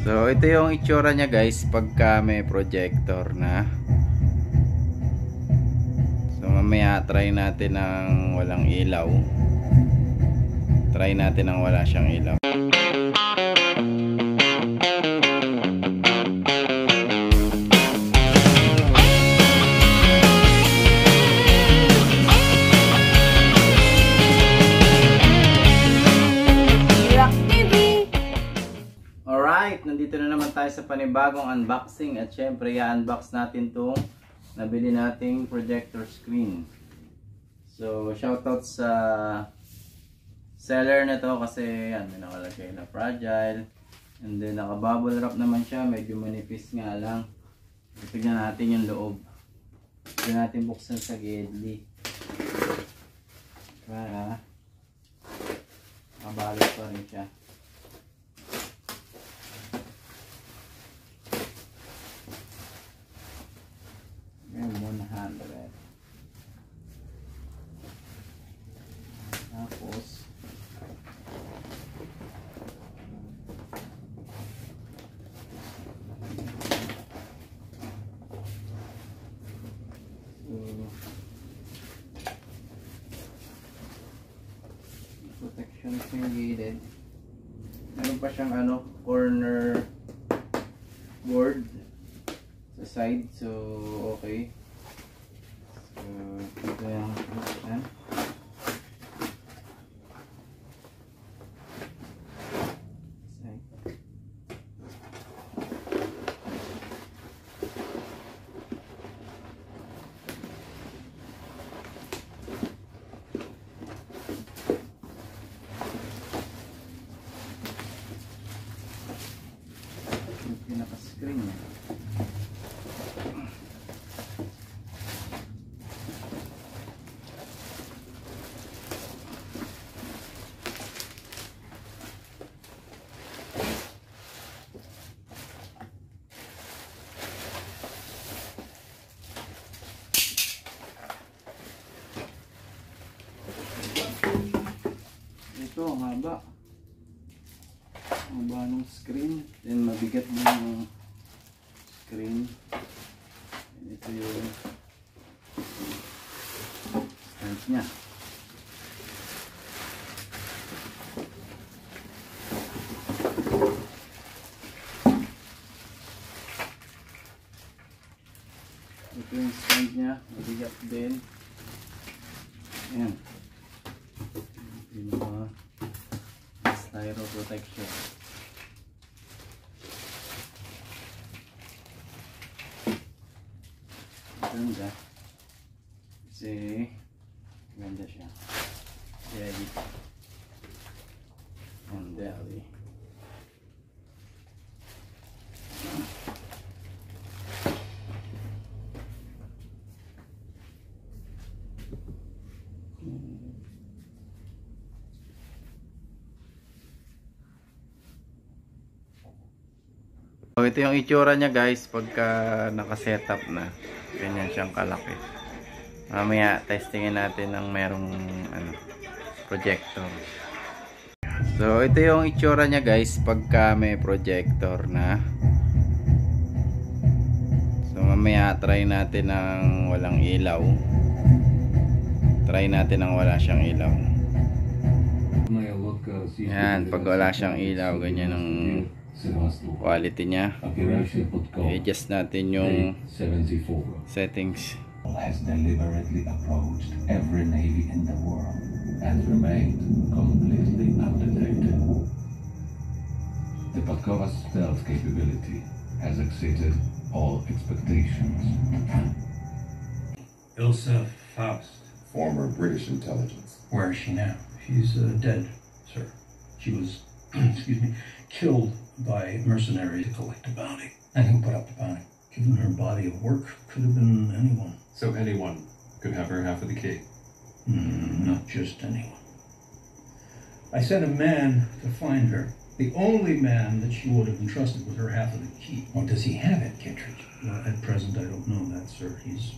So ito yung itsura niya guys pagka may projector na. So mamaya try natin ng walang ilaw. Try natin ng wala siyang ilaw. Nandito na naman tayo sa panibagong unboxing at syempre i-unbox natin itong nabili nating projector screen. So shoutout sa seller na to kasi yan, may nakalagay na fragile and then naka bubble wrap naman siya, medyo manipis nga lang. Tignan natin yung loob. Tignan natin buksan sa gidli para mabalot pa rin siya. Yan, 100. Tapos protection yung gilid. Meron pa siyang corner board sa side, so okay. So ito yung yan. Yung pinaka-screen niya. Ito ang haba ng screen, then mabigat din yung screen. And ito yung stand nya. Ito yung stand nya, mabigat din. Ayan. Yung mga styro protection. Ganda kasi ganda siya. Jelly and deli. So, ito yung itsura niya guys pagka naka-setup na. Ganyan siyang kalaki. Mamaya testingin natin ng merong projector. So ito yung itsura niya guys pagka may projector na. So mamaya try natin ng walang ilaw. Try natin ng wala siyang ilaw. Yan, pag wala siyang ilaw, ganyan ang quality niya. I-adjust natin yung settings. Has deliberately approached every navy in the world and remained completely undetected. The Pakova's stealth capability has exceeded all expectations. Ilsa Faust. Former British intelligence. Where is she now? She's dead, sir. She was, excuse me, killed by mercenaries to collect a bounty. And who put up the bounty? Given her body of work, could have been anyone. So anyone could have her half of the key? Not just anyone. I sent a man to find her. The only man that she would have entrusted with her half of the key. Well, does he have it, Kittredge? Well, at present, I don't know that, sir. He's